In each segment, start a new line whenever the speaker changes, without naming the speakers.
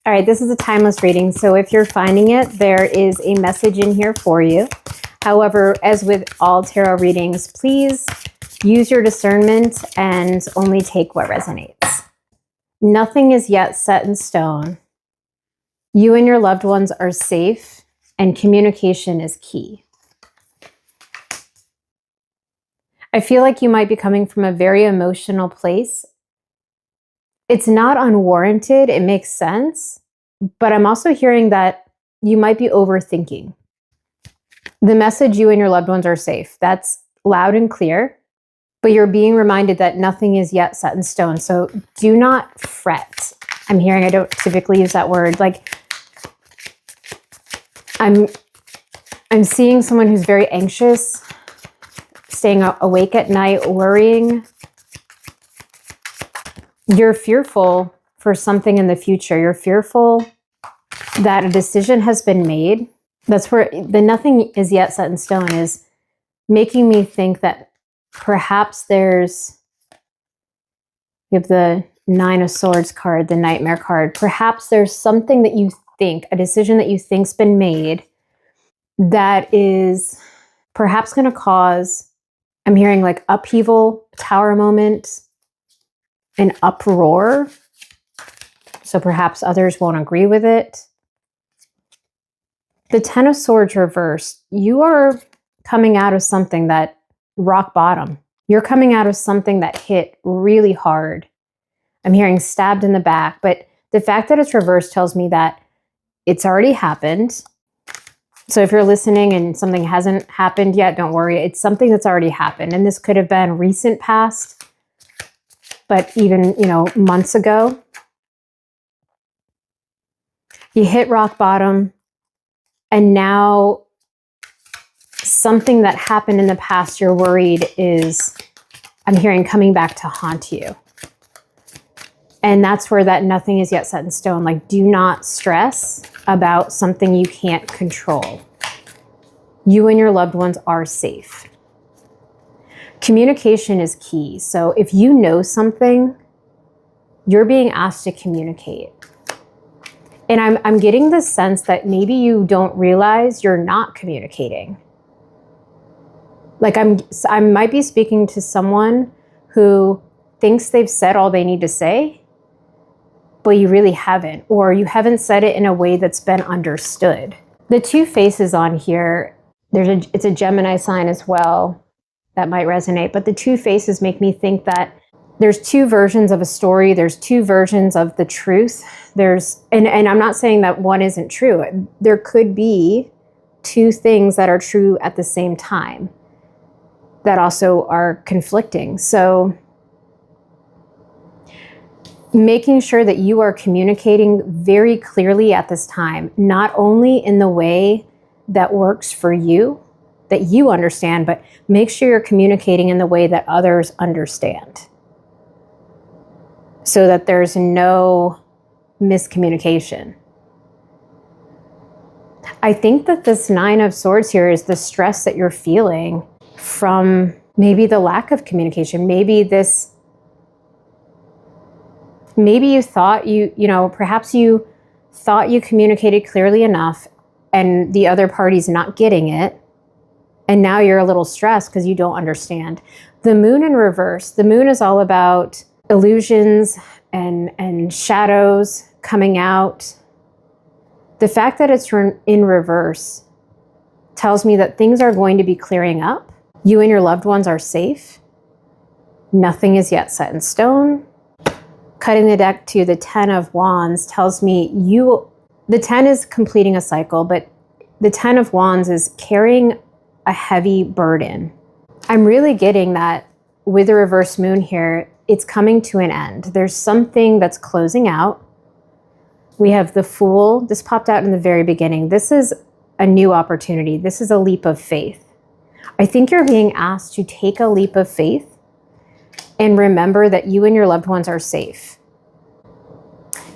All right, this is a timeless reading, so if you're finding it, there is a message in here for you. However, as with all tarot readings, please use your discernment and only take what resonates. Nothing is yet set in stone. You and your loved ones are safe, and communication is key. I feel like you might be coming from a very emotional place. It's not unwarranted, it makes sense, but I'm also hearing that you might be overthinking. The message, you and your loved ones are safe, that's loud and clear, but you're being reminded that nothing is yet set in stone. So do not fret. I'm hearing, I don't typically use that word. Like, I'm seeing someone who's very anxious, staying awake at night, worrying. You're fearful for something in the future. You're fearful that a decision has been made. That's where the nothing is yet set in stone is making me think that perhaps there's, we have the 9 of Swords card, the Nightmare card. Perhaps there's something that you think, a decision that you think's been made that is perhaps going to cause, I'm hearing like upheaval, tower moment, an uproar. So perhaps others won't agree with it. The 10 of Swords reversed, you are coming out of something that rock bottom. You're coming out of something that hit really hard. I'm hearing stabbed in the back, but the fact that it's reversed tells me that it's already happened. So if you're listening and something hasn't happened yet, don't worry. It's something that's already happened. And this could have been recent past, but even, months ago. You hit rock bottom, and now something that happened in the past you're worried is, I'm hearing, coming back to haunt you. And that's where that nothing is yet set in stone. Like, do not stress about something you can't control. You and your loved ones are safe. Communication is key. So if you know something, you're being asked to communicate. And I'm getting the sense that maybe you don't realize you're not communicating. Like I might be speaking to someone who thinks they've said all they need to say, but you really haven't, or you haven't said it in a way that's been understood. The 2 faces on here, it's a Gemini sign as well that might resonate, but the 2 faces make me think that there's 2 versions of a story. There's 2 versions of the truth. And I'm not saying that one isn't true. There could be 2 things that are true at the same time that also are conflicting. So making sure that you are communicating very clearly at this time, not only in the way that works for you, that you understand, but make sure you're communicating in the way that others understand, so that there's no miscommunication. I think that this 9 of Swords here is the stress that you're feeling from maybe the lack of communication. Maybe you thought perhaps you thought you communicated clearly enough and the other party's not getting it. And now you're a little stressed because you don't understand. The Moon in reverse. The Moon is all about illusions and shadows coming out. The fact that it's in reverse tells me that things are going to be clearing up. You and your loved ones are safe. Nothing is yet set in stone. Cutting the deck to the 10 of Wands tells me the 10 is completing a cycle, but the 10 of Wands is carrying a heavy burden. I'm really getting that with the reverse moon here, it's coming to an end. There's something that's closing out. We have the Fool. This popped out in the very beginning. This is a new opportunity. This is a leap of faith. I think you're being asked to take a leap of faith and remember that you and your loved ones are safe.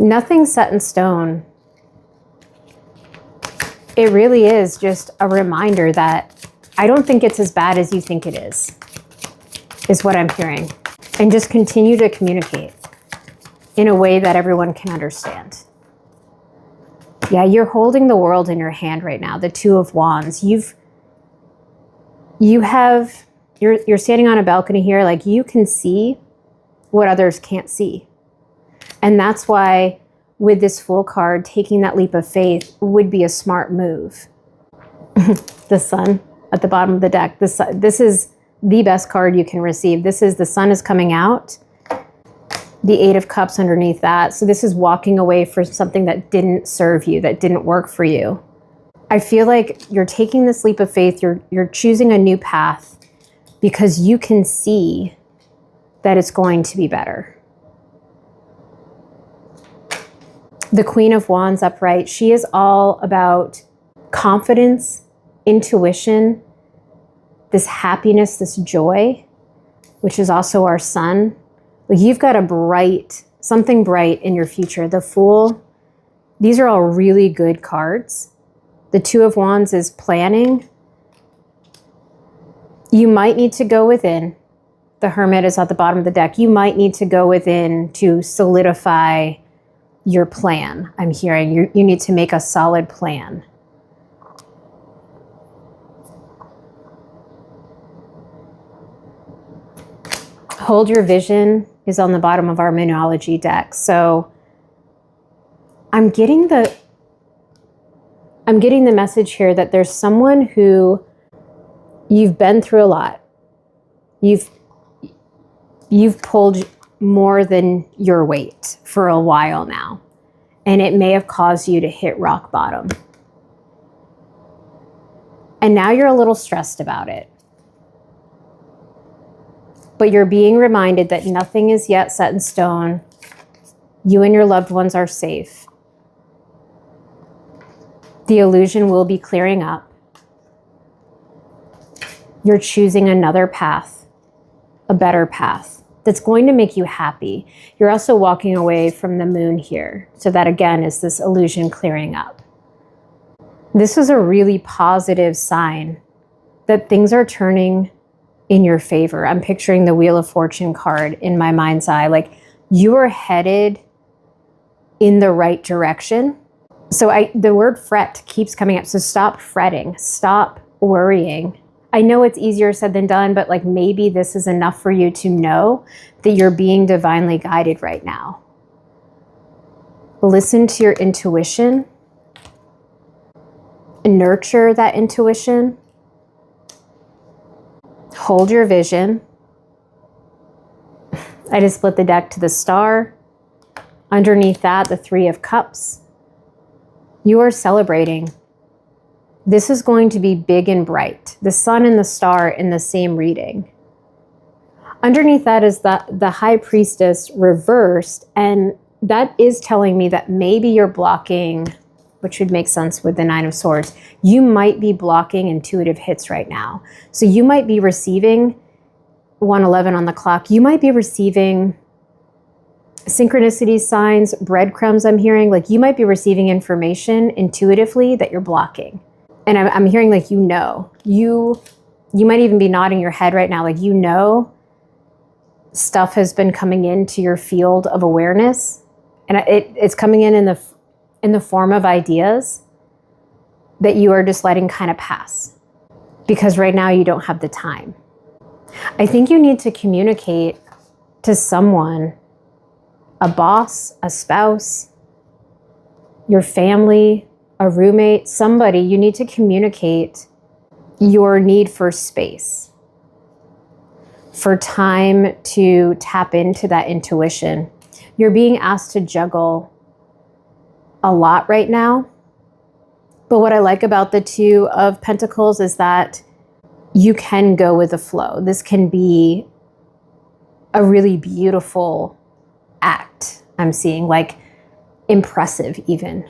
Nothing's set in stone. It really is just a reminder that I don't think it's as bad as you think it is what I'm hearing. And just continue to communicate in a way that everyone can understand. Yeah, you're holding the world in your hand right now. The Two of Wands. You're standing on a balcony here, like you can see what others can't see. And that's why with this Fool card, taking that leap of faith would be a smart move. The Sun at the bottom of the deck. This is the best card you can receive. This is the Sun is coming out. The Eight of Cups underneath that. So this is walking away from something that didn't serve you, that didn't work for you. I feel like you're taking this leap of faith. You're choosing a new path because you can see that it's going to be better. The Queen of Wands upright, she is all about confidence, intuition, this happiness, this joy, which is also our sun. Like you've got something bright in your future. The Fool, these are all really good cards. The Two of Wands is planning. You might need to go within. The Hermit is at the bottom of the deck. You might need to go within to solidify your plan. I'm hearing you need to make a solid plan. Hold your vision is on the bottom of our Moonology deck. So I'm getting the message here that there's someone who you've been through a lot. You've pulled more than your weight for a while now, and it may have caused you to hit rock bottom. And now you're a little stressed about it. But you're being reminded that nothing is yet set in stone. You and your loved ones are safe. The illusion will be clearing up. You're choosing another path, a better path that's going to make you happy. You're also walking away from the Moon here. So that again is this illusion clearing up. This is a really positive sign that things are turning in your favor. I'm picturing the Wheel of Fortune card in my mind's eye. Like you are headed in the right direction. So the word fret keeps coming up. So stop fretting, stop worrying. I know it's easier said than done, but like maybe this is enough for you to know that you're being divinely guided right now. Listen to your intuition. Nurture that intuition. Hold your vision. I just split the deck to the Star. Underneath that, the Three of Cups. You are celebrating. This is going to be big and bright. The Sun and the Star in the same reading. Underneath that is the High Priestess reversed, and that is telling me that maybe you're blocking, which would make sense with the Nine of Swords. You might be blocking intuitive hits right now. So you might be receiving 111 on the clock. You might be receiving synchronicity signs, breadcrumbs I'm hearing. Like you might be receiving information intuitively that you're blocking. And I'm hearing like you might even be nodding your head right now. Like stuff has been coming into your field of awareness. And it's coming in the form of ideas that you are just letting kind of pass because right now you don't have the time. I think you need to communicate to someone, a boss, a spouse, your family, a roommate, somebody. You need to communicate your need for space, for time to tap into that intuition. You're being asked to juggle a lot right now. But what I like about the Two of Pentacles is that you can go with the flow. This can be a really beautiful act. I'm seeing like impressive even.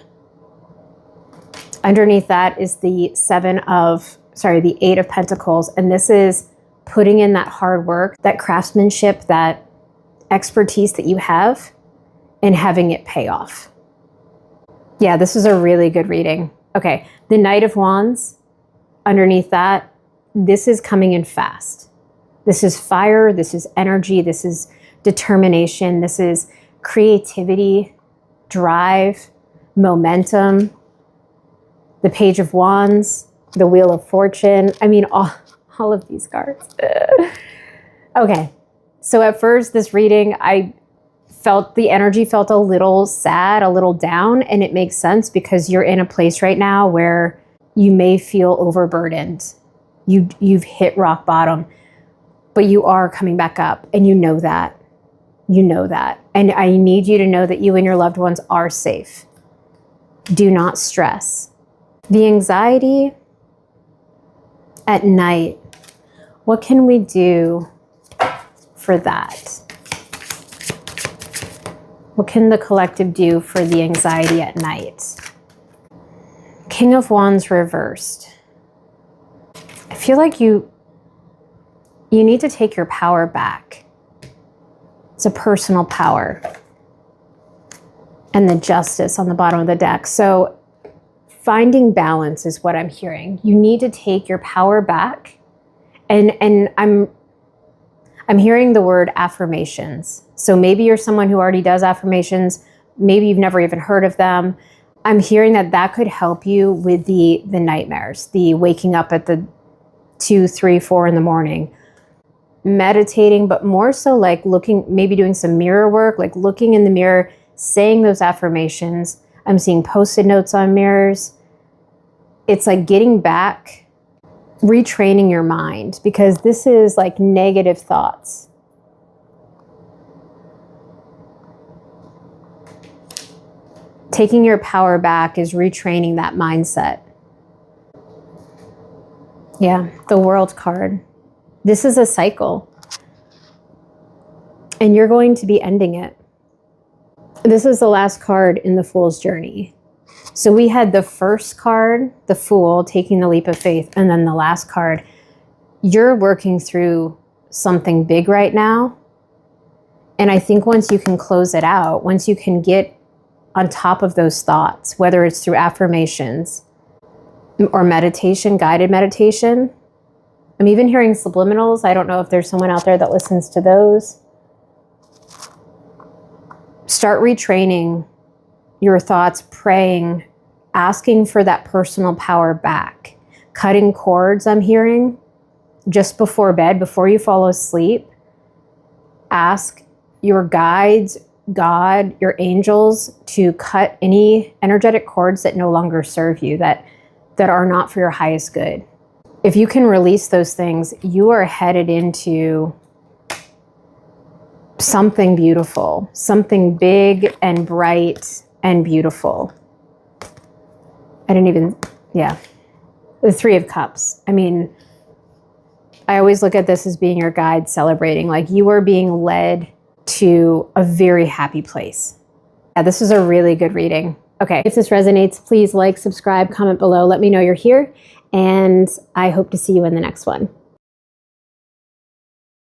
Underneath that is the the Eight of Pentacles. And this is putting in that hard work, that craftsmanship, that expertise that you have and having it pay off. Yeah, this is a really good reading. Okay, the Knight of Wands, underneath that, this is coming in fast. This is fire, this is energy, this is determination, this is creativity, drive, momentum. the Page of Wands, the Wheel of Fortune. I mean, all of these cards. Okay. So at first, this reading, I felt the energy felt a little sad, a little down, and it makes sense because you're in a place right now where you may feel overburdened. You've hit rock bottom, but you are coming back up, and you know that. You know that. And I need you to know that you and your loved ones are safe. Do not stress. The anxiety at night, what can we do for that? What can the collective do for the anxiety at night? King of Wands reversed. I feel like you need to take your power back. It's a personal power. And the Justice on the bottom of the deck. So finding balance is what I'm hearing. You need to take your power back. And I'm hearing the word affirmations. So maybe you're someone who already does affirmations. Maybe you've never even heard of them. I'm hearing that could help you with the nightmares, the waking up at the 2, 3, 4 in the morning, meditating, but more so like looking, maybe doing some mirror work, like looking in the mirror, saying those affirmations. I'm seeing Post-it notes on mirrors. It's like getting back, retraining your mind, because this is like negative thoughts. Taking your power back is retraining that mindset. Yeah, the World card. This is a cycle. And you're going to be ending it. This is the last card in the Fool's journey. So we had the first card, the Fool, taking the leap of faith, and then the last card. You're working through something big right now. And I think once you can close it out, once you can get on top of those thoughts, whether it's through affirmations or meditation, guided meditation. I'm even hearing subliminals. I don't know if there's someone out there that listens to those. Start retraining your thoughts, praying, asking for that personal power back. Cutting cords, I'm hearing, just before bed, before you fall asleep. Ask your guides, God, your angels, to cut any energetic cords that no longer serve you, that are not for your highest good. If you can release those things, you are headed into something beautiful, something big and bright and beautiful. The Three of Cups. I mean, I always look at this as being your guide, celebrating, like you are being led to a very happy place. Yeah, this is a really good reading. Okay, if this resonates, please like, subscribe, comment below. Let me know you're here, and I hope to see you in the next one.